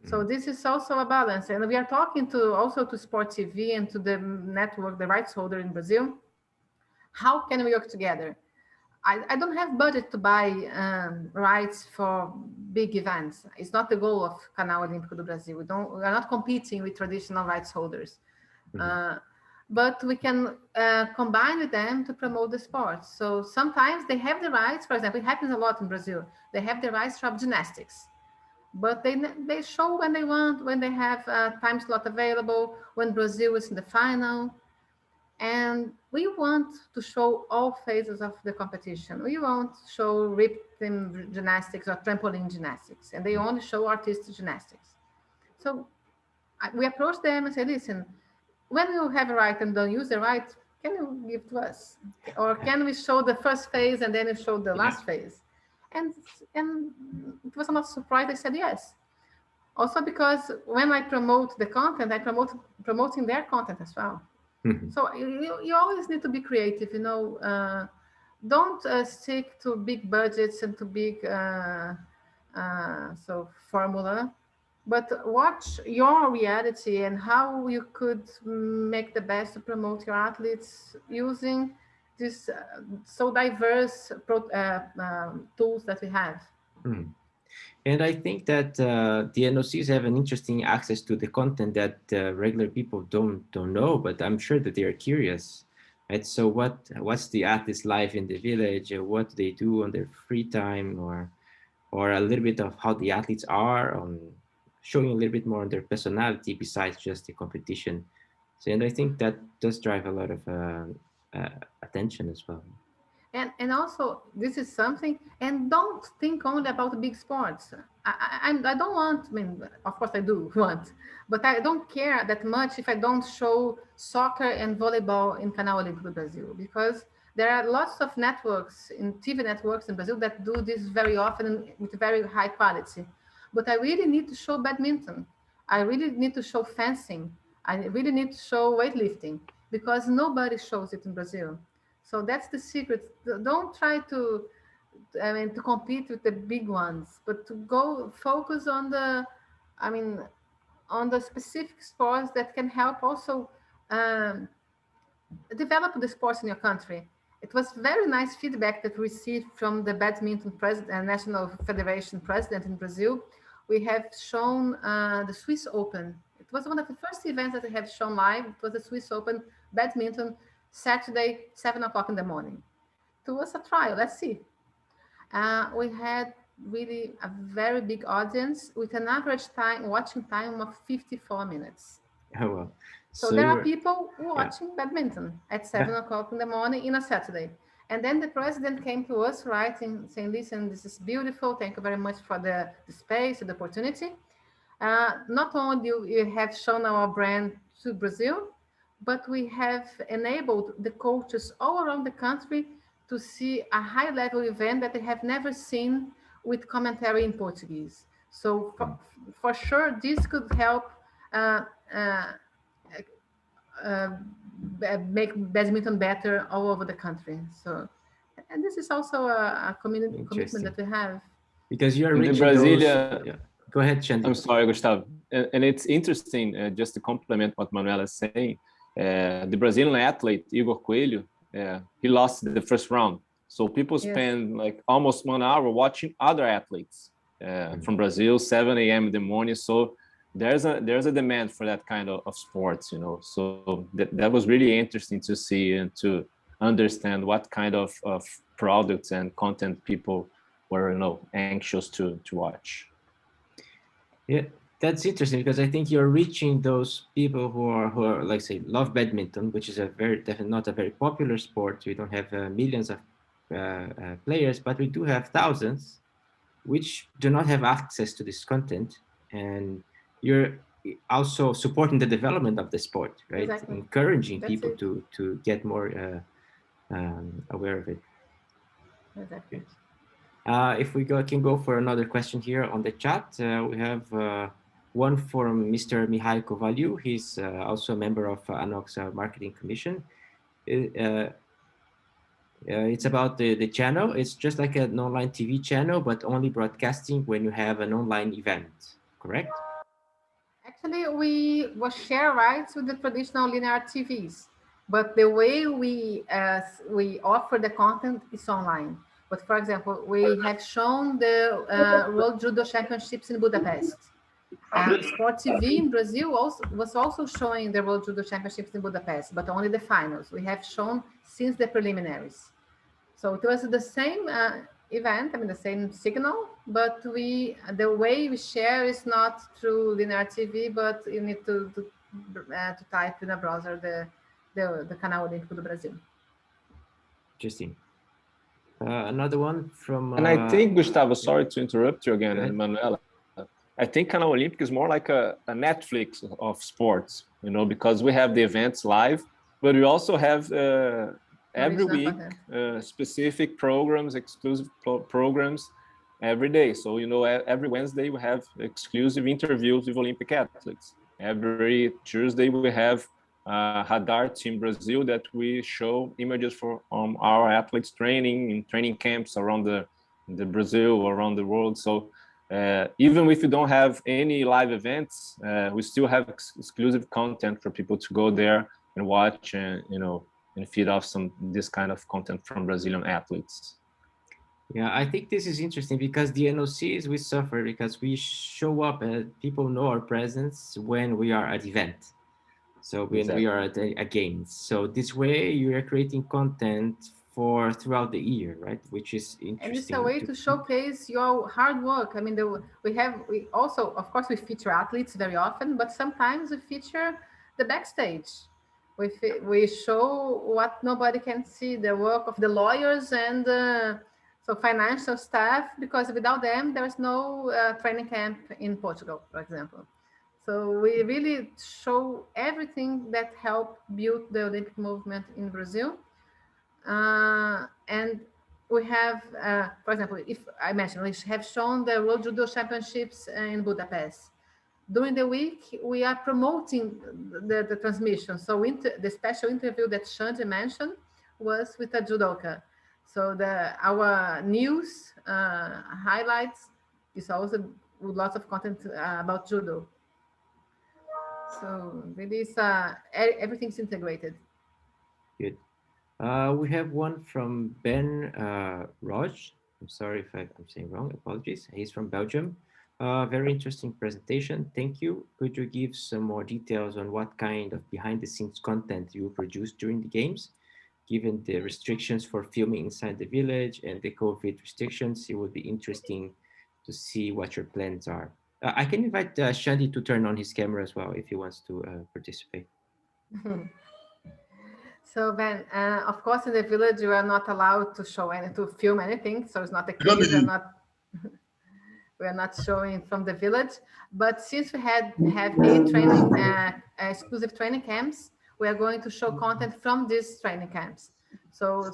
So this is also a balance. And we are talking also to Sport TV and to the network, the rights holder in Brazil. How can we work together? I don't have budget to buy rights for big events. It's not the goal of Canal Olímpico do Brasil. We are not competing with traditional rights holders. But we can combine with them to promote the sport. So sometimes they have the rights. For example, it happens a lot in Brazil. They have the rights for gymnastics, but they show when they want, when they have a time slot available, when Brazil is in the final. And we want to show all phases of the competition. We won't show rhythm gymnastics or trampoline gymnastics, and they only show artistic gymnastics. So we approach them and say, listen, when you have a right and don't use the right, can you give to us? Or can we show the first phase and then you show the last phase? And it was not a surprise, they said yes. Also because when I promote the content, I promoting their content as well. So you always need to be creative, you know. Don't stick to big budgets and to big formula, but watch your reality and how you could make the best to promote your athletes using this so diverse tools that we have. And I think that the NOCs have an interesting access to the content that regular people don't know, but I'm sure that they are curious, right? So what's the athlete's life in the village? What do they do on their free time, or a little bit of how the athletes are, showing a little bit more on their personality besides just the competition. So, and I think that does drive a lot of attention as well. And also, this is something, and don't think only about the big sports. I don't want, I mean, of course I do want, but I don't care that much if I don't show soccer and volleyball in Canal Olímpico do Brasil, because there are lots of networks, TV networks in Brazil that do this very often with very high quality. But I really need to show badminton. I really need to show fencing. I really need to show weightlifting, because nobody shows it in Brazil. So that's the secret. Don't try to compete with the big ones, but to go focus on the specific sports that can help also develop the sports in your country. It was very nice feedback that we received from the badminton president and National Federation president in Brazil. We have shown the Swiss Open. It was one of the first events that we have shown live. It was the Swiss Open badminton, Saturday, 7 o'clock in the morning. It was a trial, let's see. We had really a very big audience with an average watching time of 54 minutes. Oh, well. So there are people watching badminton at 7 o'clock in the morning in a Saturday. And then the president came to us, right, and saying, listen, this is beautiful. Thank you very much for the space, the opportunity. Not only we have shown our brand to Brazil, but we have enabled the coaches all around the country to see a high-level event that they have never seen with commentary in Portuguese. So for sure, this could help make badminton better all over the country. So, and this is also a commitment that we have. Because you are in reaching Brasilia, those... Yeah. Go ahead, Shandy. I'm sorry, Gustavo. And it's interesting, just to complement what Manuela is saying, the Brazilian athlete, Igor Coelho, he lost the first round. So people spend like almost 1 hour watching other athletes from Brazil, 7 a.m. in the morning. So there's a demand for that kind of sports, you know. So that was really interesting to see and to understand what kind of products and content people were, you know, anxious to watch. Yeah, that's interesting because I think you're reaching those people who are like, say, love badminton, which is definitely not a very popular sport. We don't have millions of players, but we do have thousands which do not have access to this content. And you're also supporting the development of the sport, right? Exactly. Encouraging people to get more aware of it. Exactly. If we can go for another question here on the chat, we have one from Mr. Mihai Kovaliu. He's also a member of ANOC's Marketing Commission. It's about the channel. It's just like an online TV channel, but only broadcasting when you have an online event, correct? Actually, we share rights with the traditional linear TVs, but the way we offer the content is online. But for example, we have shown the World Judo Championships in Budapest. Sport TV in Brazil was also showing the World Judo Championships in Budapest, but only the finals. We have shown since the preliminaries. So it was the same event, I mean, the same signal, but the way we share is not through linear TV, but you need to type in a browser the Canal Olímpico do Brasil. Interesting. Another one from... And I think, Gustavo, sorry to interrupt you again, and Manuela. I think Canal Olímpico is more like a Netflix of sports, you know, because we have the events live, but we also have every week specific programs, exclusive programs every day. So, you know, every Wednesday we have exclusive interviews with Olympic athletes. Every Tuesday we have Radar Team Brazil that we show images for our athletes training in training camps around the Brazil, around the world. So even if we don't have any live events, we still have exclusive content for people to go there and watch and, you know, and feed off this kind of content from Brazilian athletes. Yeah, I think this is interesting because the NOCs, we suffer because we show up and people know our presence when we are at event. So when we are at a games. So this way you are creating content for throughout the year, right? Which is interesting. And it's a way to showcase your hard work. I mean, we also, of course, we feature athletes very often, but sometimes we feature the backstage. We show what nobody can see, the work of the lawyers and so financial staff, because without them, there is no training camp in Portugal, for example. So we really show everything that helped build the Olympic movement in Brazil. And we have, for example, if I mentioned, we have shown the World Judo Championships in Budapest. During the week, we are promoting the transmission. So the special interview that Shandy mentioned was with a judoka. So our news highlights is also with lots of content about judo. So really, everything's integrated. Good. We have one from Ben Roj. I'm sorry if I'm saying wrong. Apologies. He's from Belgium. Very interesting presentation. Thank you. Could you give some more details on what kind of behind-the-scenes content you produce during the games? Given the restrictions for filming inside the village and the COVID restrictions, it would be interesting to see what your plans are. I can invite Shandy to turn on his camera as well if he wants to participate. So then, of course, in the village, we are not allowed to to film anything. So it's not the case. We're not showing from the village. But since we have 8 training, exclusive training camps, we are going to show content from these training camps. So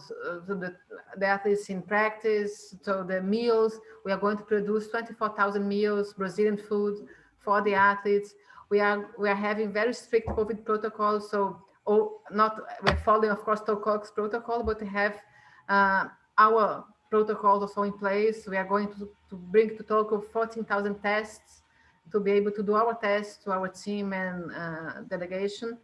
the athletes in practice, so the meals, we are going to produce 24,000 meals, Brazilian food for the athletes. We are having very strict COVID protocols. So we're following, of course, TOCOC's protocol, but we have our protocols also in place. We are going to bring to Tokyo 14,000 tests to be able to do our tests to our team and delegation.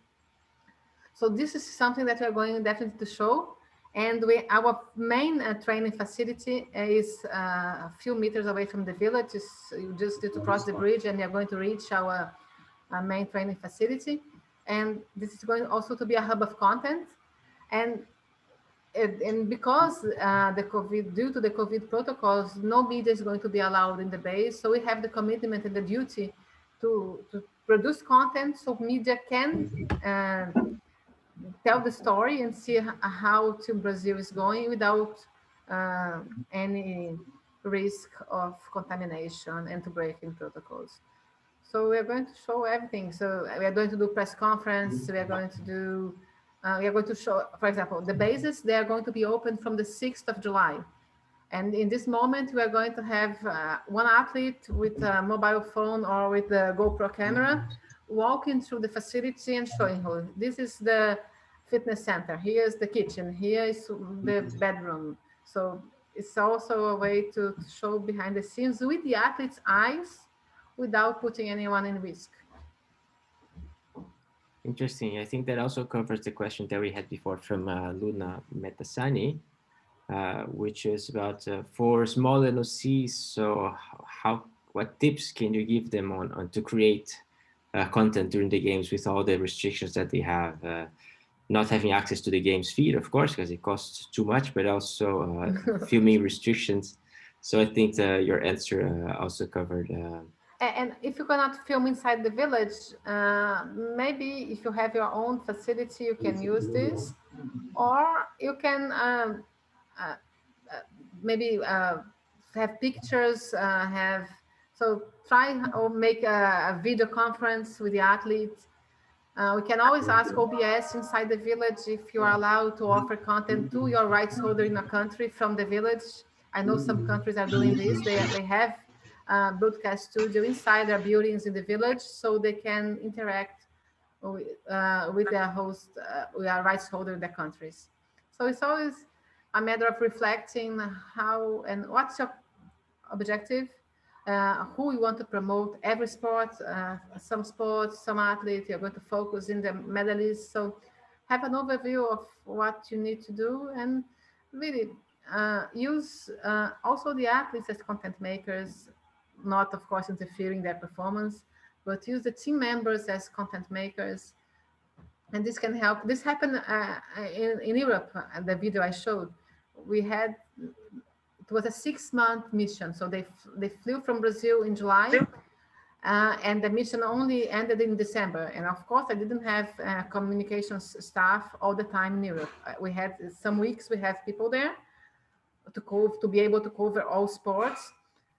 So this is something that we are going definitely to show. And our main training facility is a few meters away from the village. You just need to cross the bridge and you're going to reach our main training facility. And this is going also to be a hub of content. And because due to the COVID protocols, no media is going to be allowed in the base. So we have the commitment and the duty to produce content so media can tell the story and see how Team Brazil is going without any risk of contamination and to breaking protocols. So we are going to show everything. So we are going to do press conference. We are going to show, for example, the bases, they are going to be open from the 6th of July. And in this moment, we are going to have one athlete with a mobile phone or with the GoPro camera walking through the facility and showing her, this is the fitness center, here's the kitchen, here is the bedroom. So it's also a way to show behind the scenes with the athlete's eyes without putting anyone in risk. Interesting. I think that also covers the question that we had before from Luna Metasani, which is about for small NOCs. So what tips can you give them on to create content during the games with all the restrictions that they have? Not having access to the games feed, of course, because it costs too much, but also filming restrictions. So I think your answer also covered. And if you cannot film inside the village, maybe if you have your own facility, you can use this, or you can maybe have pictures, so try or make a video conference with the athletes. We can always ask OBS inside the village if you are allowed to offer content to your rights holder in a country from the village. I know some countries are doing this. They have broadcast studio inside their buildings in the village, so they can interact with their host, with our rights holder in their countries. So it's always a matter of reflecting how and what's your objective, who you want to promote, every sport, some sports, some athletes, you're going to focus in the medalists. So have an overview of what you need to do and really use also the athletes as content makers, not of course interfering their performance, but use the team members as content makers. And this can help. This happened in Europe, the video I showed. It was a 6-month mission. So they flew from Brazil in July and the mission only ended in December. And of course, I didn't have communications staff all the time in Europe. We had some weeks, we have people there to be able to cover all sports,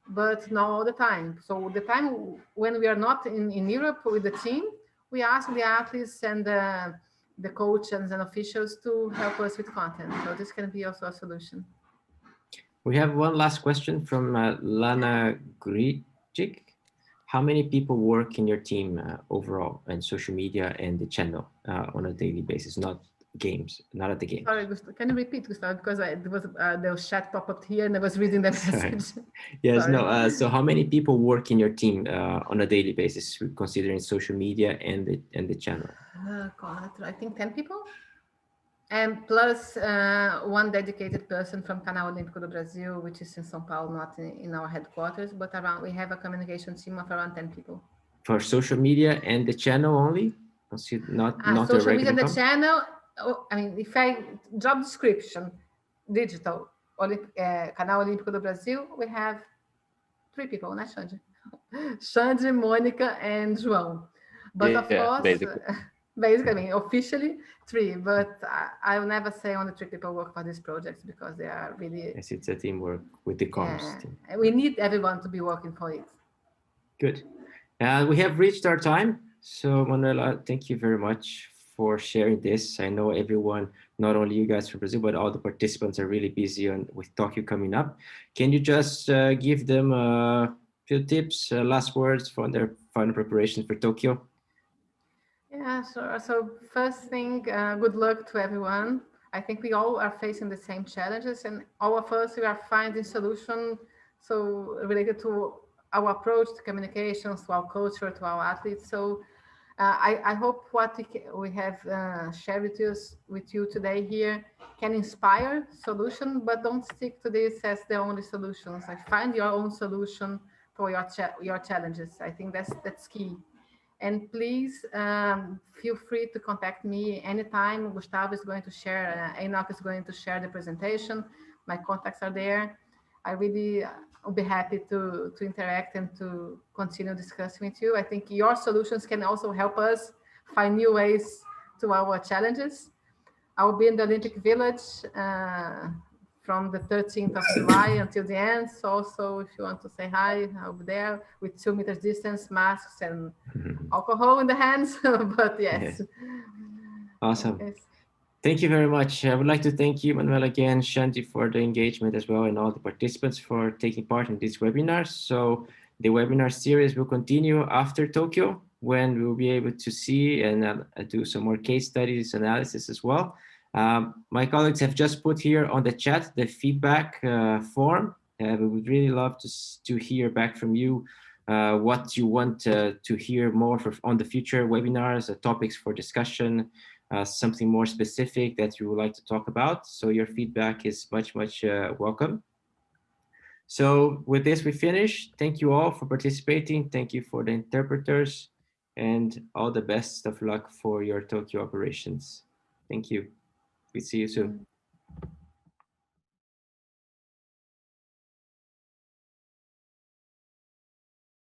but not all the time. So the time when we are not in Europe with the team, we ask the athletes and the coaches and officials to help us with content. So this can be also a solution. We have one last question from Lana Grijic. How many people work in your team overall and social media and the channel on a daily basis, not games, not at the games? Sorry, Gustavo, can you repeat, Gustavo? Because the chat popped up here and I was reading the message. Yes, no. So how many people work in your team on a daily basis, considering social media and the channel? God, I think 10 people. And plus one dedicated person from Canal Olímpico do Brasil, which is in São Paulo, not in our headquarters, but we have a communication team of around 10 people. For social media and the channel only? Not social media and the channel, I mean, if job description, digital, Canal Olímpico do Brasil, we have 3 people, not Xande? Xande, Mônica, and João. But of course, basically. Basically, I mean, officially 3, but I will never say only 3 people work for these projects because they are really. Yes, it's a teamwork with the comms team. We need everyone to be working for it. Good. We have reached our time. So Manuela, thank you very much for sharing this. I know everyone, not only you guys from Brazil, but all the participants are really busy with Tokyo coming up. Can you just give them a few tips, last words for their final preparation for Tokyo? Yeah, sure. So first thing, good luck to everyone. I think we all are facing the same challenges, and all of us, we are finding solutions so related to our approach to communications, to our culture, to our athletes. So I hope what we have shared with you today here can inspire solution, but don't stick to this as the only solutions. Like, find your own solution for your challenges. I think that's key. And please feel free to contact me anytime. Gustavo is going to share, ANOC is going to share the presentation. My contacts are there. I really will be happy to interact and to continue discussing with you. I think your solutions can also help us find new ways to our challenges. I will be in the Olympic Village from the 13th of July until the end. So also, if you want to say hi, I'll be there with 2 meters distance, masks, and alcohol in the hands. But yes. Awesome. Yes. Thank you very much. I would like to thank you, Manuel, again, Shanti, for the engagement as well, and all the participants for taking part in this webinar. So the webinar series will continue after Tokyo, when we will be able to see and do some more case studies, analysis as well. My colleagues have just put here on the chat the feedback form. We would really love to hear back from you what you want to hear more on the future webinars, topics for discussion, something more specific that you would like to talk about. So your feedback is much, much welcome. So with this, we finish. Thank you all for participating. Thank you for the interpreters, and all the best of luck for your Tokyo operations. Thank you. We see you soon.